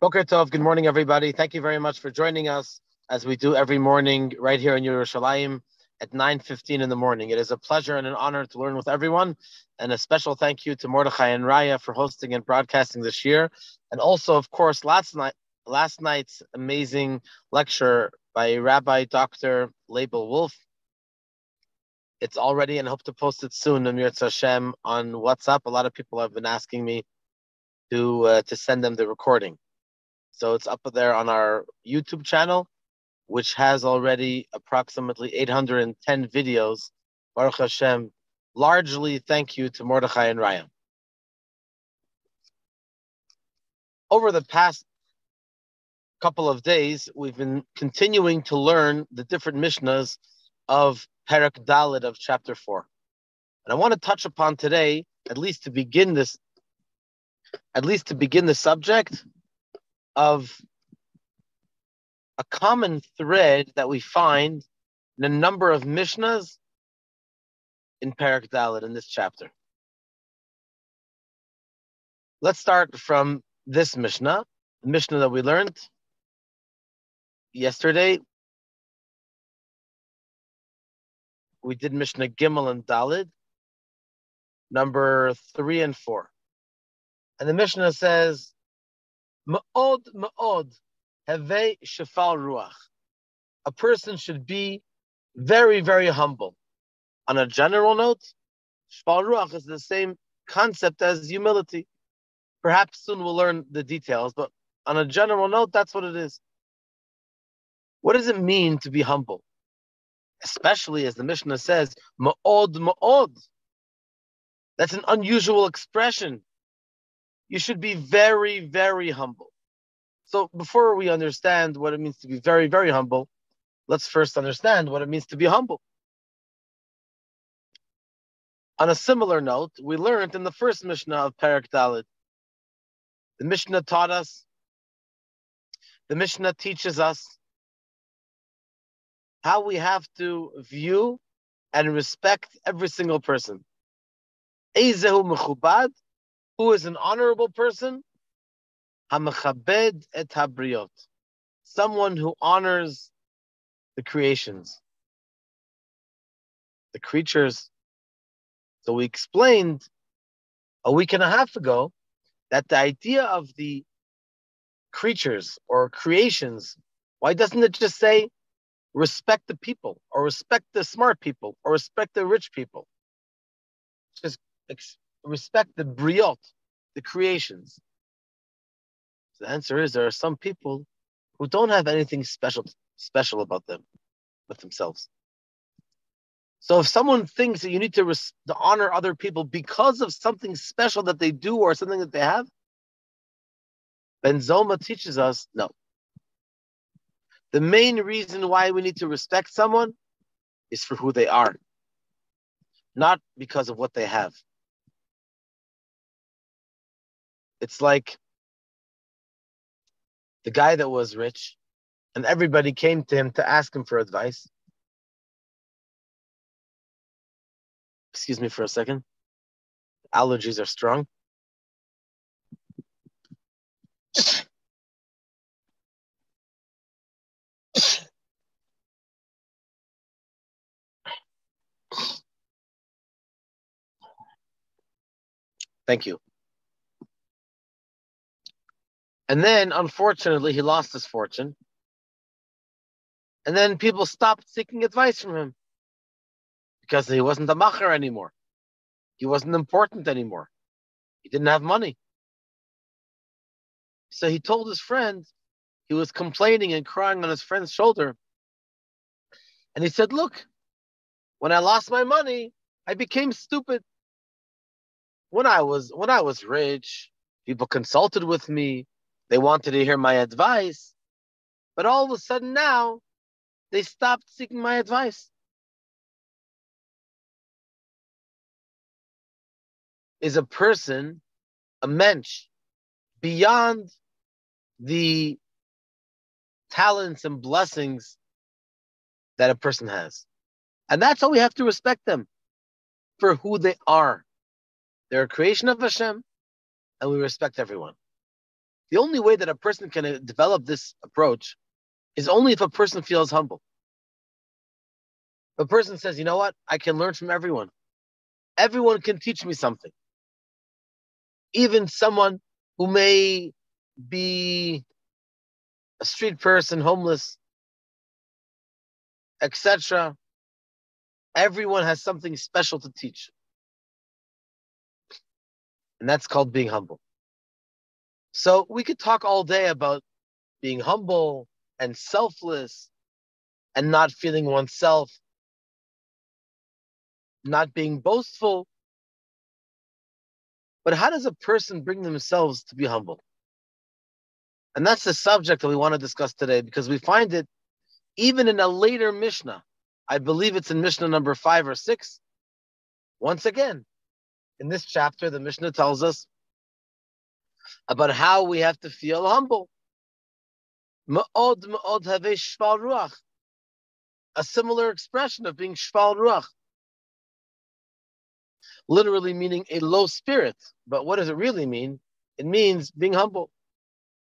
Boker Tov, good morning, everybody. Thank you very much for joining us as we do every morning right here in Yerushalayim at 9:15 in the morning. It is a pleasure and an honor to learn with everyone, and a special thank you to Mordechai and Raya for hosting and broadcasting this year, and also, of course, last night's amazing lecture by Rabbi Dr. Label Wolf. It's all ready, and I hope to post it soon, Amir Hashem, on WhatsApp. A lot of people have been asking me to send them the recording. So it's up there on our YouTube channel, which has already approximately 810 videos. Baruch Hashem, largely thank you to Mordechai and Raya. Over the past couple of days, we've been continuing to learn the different Mishnas of Perek Dalet of Chapter 4. And I want to touch upon today, at least to begin the subject, of a common thread that we find in a number of Mishnas in Perek Dalet in this chapter. Let's start from this Mishnah, the Mishnah that we learned yesterday. We did Mishnah Gimel and Dalet, number 3 and 4. And the Mishnah says, Ma'od, ma'od, hevei shefal ruach. A person should be very, very humble. On a general note, shefal ruach is the same concept as humility. Perhaps soon we'll learn the details, but on a general note, that's what it is. What does it mean to be humble? Especially as the Mishnah says, ma'od, ma'od. That's an unusual expression. You should be very, very humble. So before we understand what it means to be very, very humble, let's first understand what it means to be humble. On a similar note, we learned in the first Mishnah of Perek Dalet, the Mishnah teaches us how we have to view and respect every single person. Eizehu mechubad, who is an honorable person? Hamechabed et habriot, someone who honors the creations, the creatures. So we explained a week and a half ago that the idea of the creatures or creations, why doesn't it just say respect the people, or respect the smart people, or respect the rich people? Just respect the briot, the creations. So the answer is there are some people who don't have anything special about them, with themselves. So if someone thinks that you need to honor other people because of something special that they do or something that they have, Ben Zoma teaches us no. The main reason why we need to respect someone is for who they are, not because of what they have. It's like the guy that was rich, and everybody came to him to ask him for advice. Excuse me for a second. Allergies are strong. Thank you. And then, unfortunately, he lost his fortune. And then people stopped seeking advice from him because he wasn't a macher anymore. He wasn't important anymore. He didn't have money. So he told his friend, he was complaining and crying on his friend's shoulder. And he said, look, when I lost my money, I became stupid. When I was rich, people consulted with me. They wanted to hear my advice. But all of a sudden now, they stopped seeking my advice. Is a person, a mensch, beyond the talents and blessings that a person has. And that's how we have to respect them for who they are. They're a creation of Hashem, and we respect everyone. The only way that a person can develop this approach is only if a person feels humble. If a person says, you know what, I can learn from everyone. Everyone can teach me something. Even someone who may be a street person, homeless, etc. Everyone has something special to teach. And that's called being humble. So we could talk all day about being humble and selfless and not feeling oneself, not being boastful. But how does a person bring themselves to be humble? And that's the subject that we want to discuss today, because we find it even in a later Mishnah. I believe it's in Mishnah number 5 or 6. Once again, in this chapter, the Mishnah tells us about how we have to feel humble. Ma'od ma'od havei shval ruach. A similar expression of being shval ruach. Literally meaning a low spirit. But what does it really mean? It means being humble.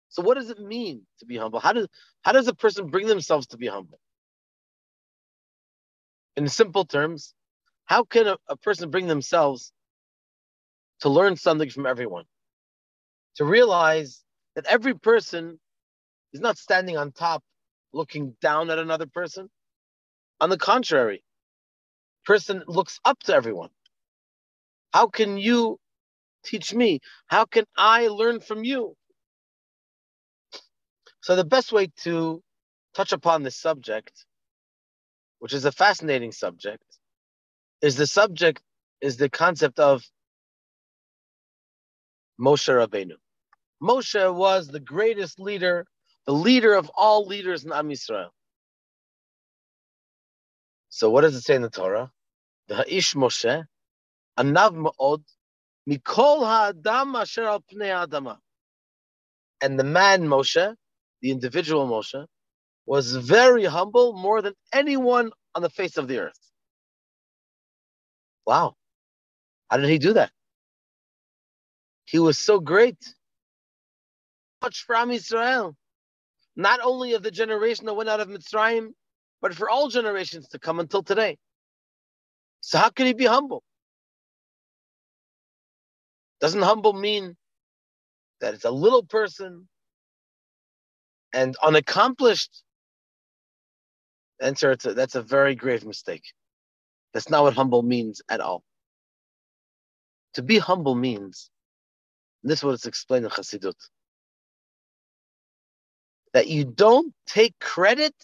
So what does it mean to be humble? How does a person bring themselves to be humble? In simple terms, how can a person bring themselves to learn something from everyone? To realize that every person is not standing on top looking down at another person. On the contrary, person looks up to everyone. How can you teach me? How can I learn from you? So the best way to touch upon this subject, which is a fascinating subject, is the concept of Moshe Rabbeinu. Moshe was the greatest leader, the leader of all leaders in Am Yisrael. So what does it say in the Torah? The Ha'ish Moshe, Anav Ma'od, Mikol Ha'adam Asher Al Pnei Adama. And the man Moshe, the individual Moshe, was very humble, more than anyone on the face of the earth. Wow. How did he do that? He was so great. Much for Am Yisrael. Not only of the generation that went out of Mitzrayim, but for all generations to come until today. So how can he be humble? Doesn't humble mean that it's a little person and unaccomplished? Answer, that's a very grave mistake. That's not what humble means at all. To be humble means, and this is what it's explained in Chassidut, that you don't take credit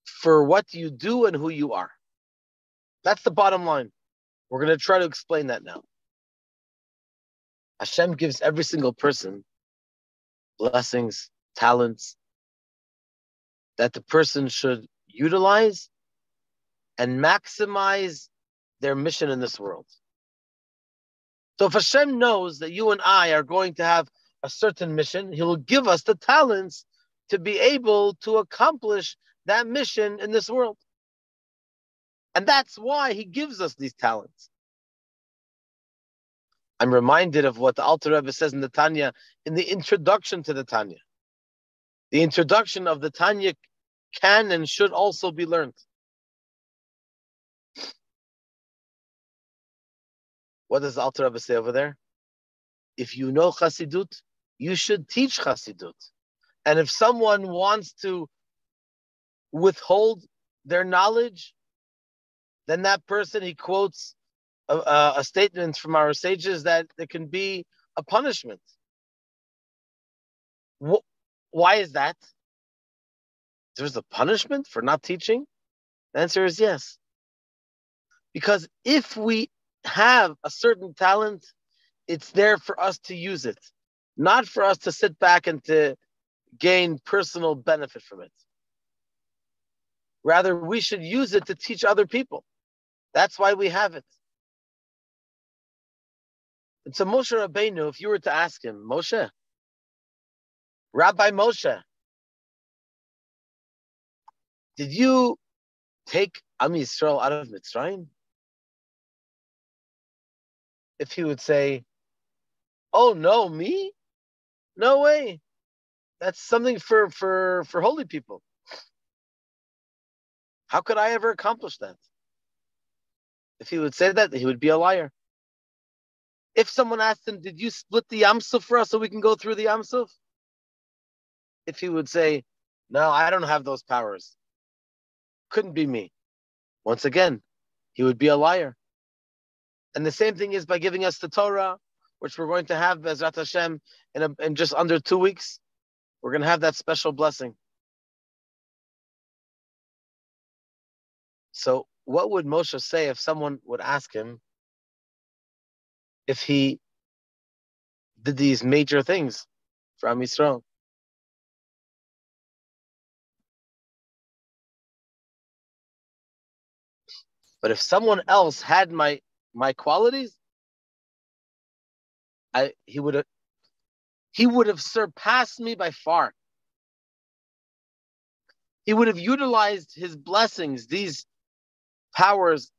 for what you do and who you are. That's the bottom line. We're going to try to explain that now. Hashem gives every single person blessings, talents, that the person should utilize and maximize their mission in this world. So if Hashem knows that you and I are going to have a certain mission, He will give us the talents to be able to accomplish that mission in this world. And that's why He gives us these talents. I'm reminded of what the Alter Rebbe says in the Tanya, in the introduction to the Tanya. The introduction of the Tanya can and should also be learned. What does the Alter Rebbe say over there? If you know Chassidut, you should teach Chassidut. And if someone wants to withhold their knowledge, then that person, he quotes a statement from our sages that there can be a punishment. Why is that? There's a punishment for not teaching? The answer is yes. Because if we have a certain talent, it's there for us to use it, not for us to sit back and to gain personal benefit from it. Rather, we should use it to teach other people. That's why we have it. And so Moshe Rabbeinu, if you were to ask him, Moshe, Rabbi Moshe, did you take Am Yisrael out of Mitzrayim? If he would say, oh no, me? No way. That's something for holy people. How could I ever accomplish that? If he would say that, he would be a liar. If someone asked him, did you split the Yam Suf for us so we can go through the Yam Suf? If he would say, no, I don't have those powers. Couldn't be me. Once again, he would be a liar. And the same thing is by giving us the Torah, which we're going to have Bezrat Hashem in just under 2 weeks. We're going to have that special blessing. So what would Moshe say if someone would ask him if he did these major things for Am Yisrael? But if someone else had my qualities, he would have surpassed me by far. He would have utilized his blessings, these powers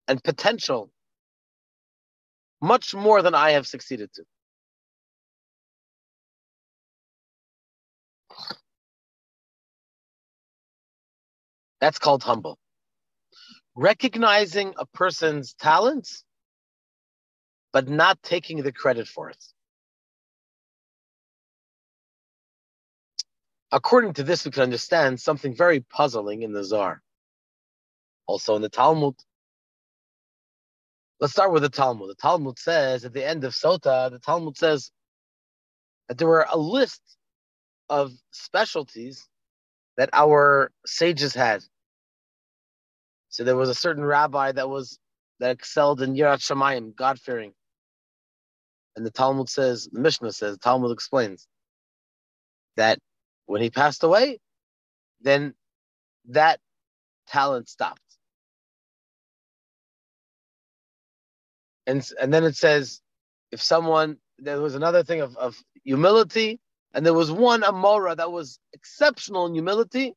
and potential, much more than I have succeeded to. That's called humble. Recognizing a person's talents, but not taking the credit for it. According to this, we can understand something very puzzling in the Zohar. Also in the Talmud. Let's start with the Talmud. The Talmud says, at the end of Sota, the Talmud says that there were a list of specialties that our sages had. So there was a certain rabbi that excelled in Yirat Shamayim, God-fearing. And the Talmud says, the Mishna says, the Talmud explains that when he passed away, then that talent stopped. And then it says, there was another thing of humility, and there was one Amora that was exceptional in humility.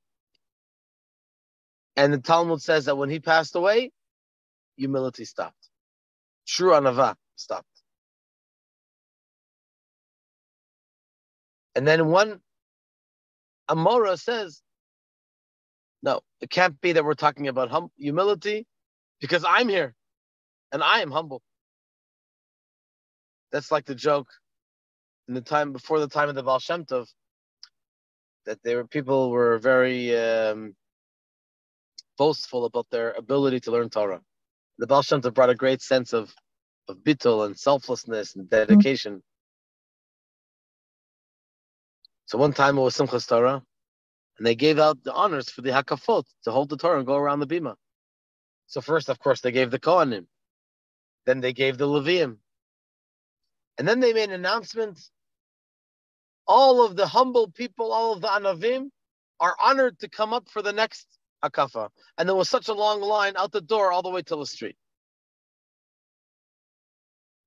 And the Talmud says that when he passed away, humility stopped. True anava stopped. And then one Amora says, no, it can't be that we're talking about humility because I'm here and I am humble. That's like the joke in the time before the time of the Baal Shem Tov, that people were very boastful about their ability to learn Torah. The Baal Shem Tov brought a great sense of bittul and selflessness and dedication. So one time it was Simchas Torah, and they gave out the honors for the Hakafot to hold the Torah and go around the bima. So first, of course, they gave the Kohanim. Then they gave the Leviim. And then they made an announcement. All of the humble people, all of the Anavim, are honored to come up for the next Hakafa. And there was such a long line out the door all the way to the street.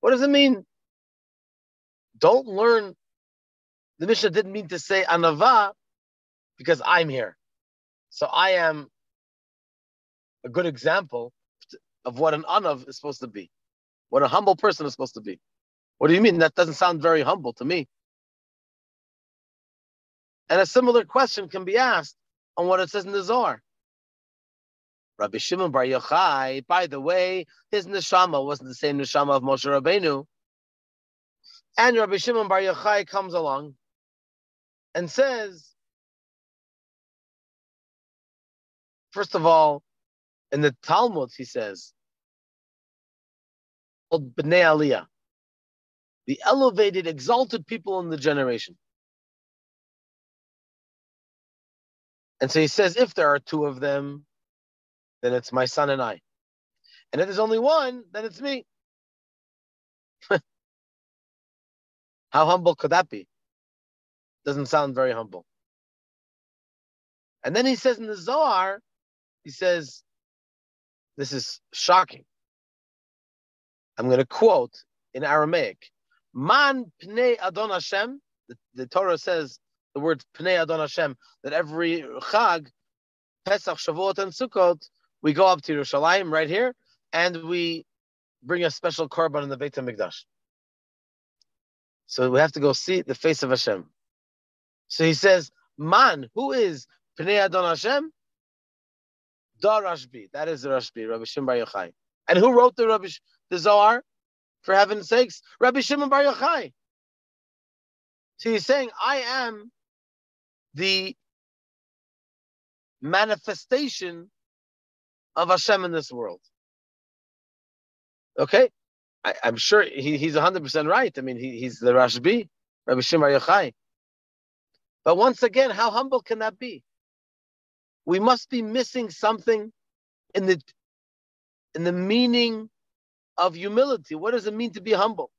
What does it mean? Don't learn. The Mishnah didn't mean to say Anava because I'm here. So I am a good example of what an Anav is supposed to be, what a humble person is supposed to be. What do you mean? That doesn't sound very humble to me. And a similar question can be asked on what it says in the Zohar. Rabbi Shimon Bar Yochai, by the way, his neshama wasn't the same neshama of Moshe Rabbeinu. And Rabbi Shimon Bar Yochai comes along and says, first of all, in the Talmud, he says, called Bnei Aliyah, the elevated, exalted people in the generation. And so he says, if there are two of them, then it's my son and I. And if there's only one, then it's me. How humble could that be? Doesn't sound very humble. And then he says in the Zohar, he says, this is shocking. I'm going to quote in Aramaic. Man pnei Adon Hashem. The Torah says the word pnei Adon Hashem, that every Chag, Pesach, Shavuot, and Sukkot, we go up to Yerushalayim right here, and we bring a special korban in the Beit HaMikdash. So we have to go see the face of Hashem. So he says, Man, who is Pnei Adon Hashem? Da Rashbi. That is the Rashbi, Rabbi Shimon Bar Yochai. And who wrote the Zohar? For heaven's sakes, Rabbi Shimon Bar Yochai. So he's saying, I am the manifestation of Hashem in this world. Okay? I'm sure he's 100% right. I mean, he's the Rashbi, Rabbi Shimon Bar Yochai. But once again, how humble can that be? We must be missing something in the meaning of humility. What does it mean to be humble?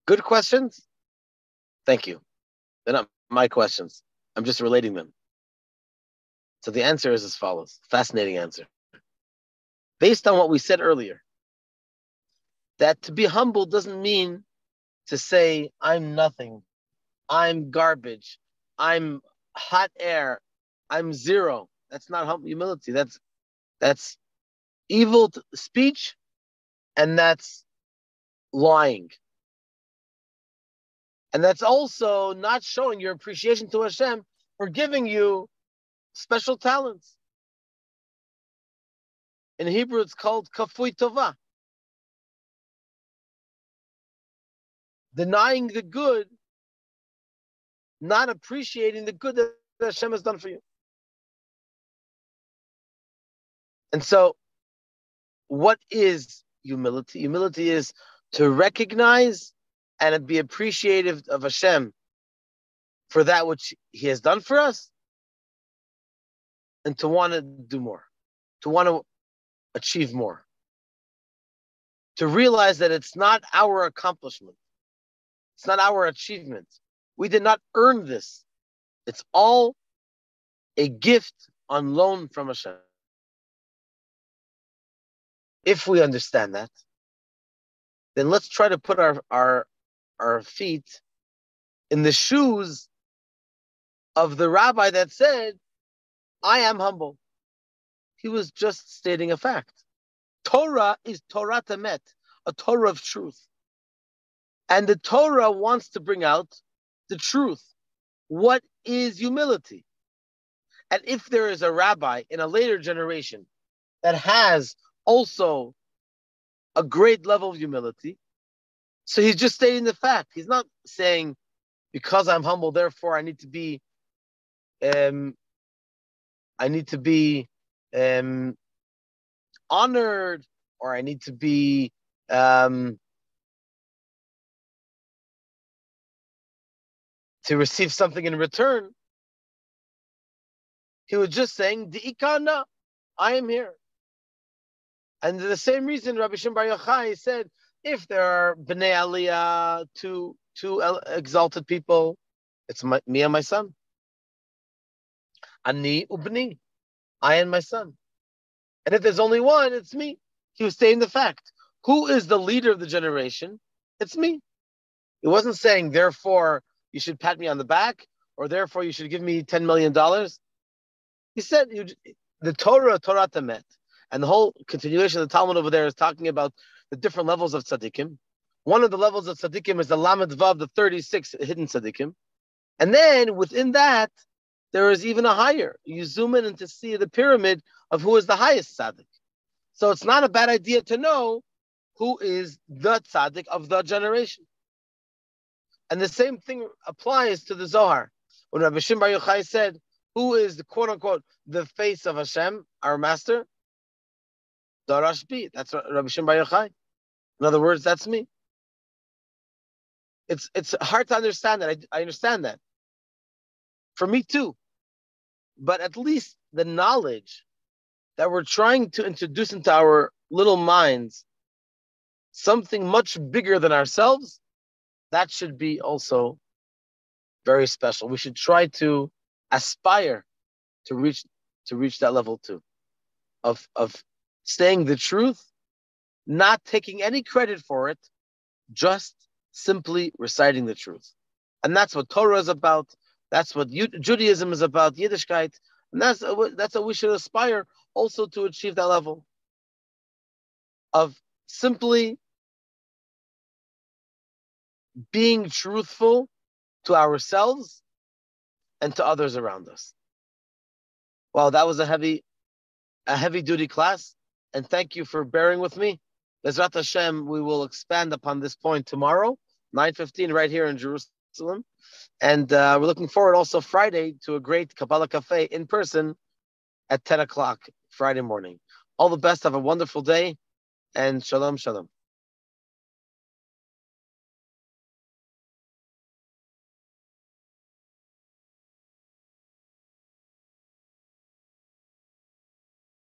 Good questions? Thank you. They're not my questions. I'm just relating them. So the answer is as follows. Fascinating answer. Based on what we said earlier, that to be humble doesn't mean to say, I'm nothing, I'm garbage, I'm hot air, I'm zero. That's not humility. That's evil speech, and that's lying. And that's also not showing your appreciation to Hashem for giving you special talents. In Hebrew, it's called kafui tova. Denying the good, not appreciating the good that Hashem has done for you. And so, what is humility? Humility is to recognize and be appreciative of Hashem for that which He has done for us, and to want to do more, to want to achieve more. To realize that it's not our accomplishment. It's not our achievement. We did not earn this. It's all a gift on loan from Hashem. If we understand that, then let's try to put our feet in the shoes of the rabbi that said, I am humble. He was just stating a fact. Torah is Torah Temet, a Torah of truth. And the Torah wants to bring out the truth. What is humility? And if there is a rabbi in a later generation that has also a great level of humility, so he's just stating the fact. He's not saying, because I'm humble, therefore I need to be honored, or I need to be to receive something in return. He was just saying, Di'ikana, I am here. And the same reason Rabbi Shimon Bar Yochai said, if there are Bnei Aliyah, two exalted people, it's me and my son. Ani ubni, I and my son. And if there's only one, it's me. He was stating the fact. Who is the leader of the generation? It's me. He wasn't saying, therefore, you should pat me on the back, or therefore you should give me $10 million. He said, the Torah Temet, and the whole continuation of the Talmud over there is talking about the different levels of tzaddikim. One of the levels of tzaddikim is the Lamed Vav, the 36 hidden tzaddikim. And then within that, there is even a higher. You zoom in and to see the pyramid of who is the highest tzaddik. So it's not a bad idea to know who is the tzaddik of the generation. And the same thing applies to the Zohar. When Rabbi Shimon Bar Yochai said, who is the quote-unquote the face of Hashem, our master? Darashbi. That's Rabbi Shimon Bar Yochai. In other words, that's me. It's hard to understand that. I understand that. For me too. But at least the knowledge that we're trying to introduce into our little minds, something much bigger than ourselves, that should be also very special. We should try to aspire to reach that level too, of saying the truth, not taking any credit for it, just simply reciting the truth. And that's what Torah is about. That's what Judaism is about, Yiddishkeit. And that's what we should aspire also to achieve that level of simply being truthful to ourselves and to others around us. Well, that was a heavy duty class, and thank you for bearing with me. Bezrat Hashem, we will expand upon this point tomorrow, 9:15, right here in Jerusalem. And we're looking forward also Friday to a great Kabbalah Cafe in person at 10 o'clock Friday morning. All the best. Have a wonderful day, and shalom, shalom.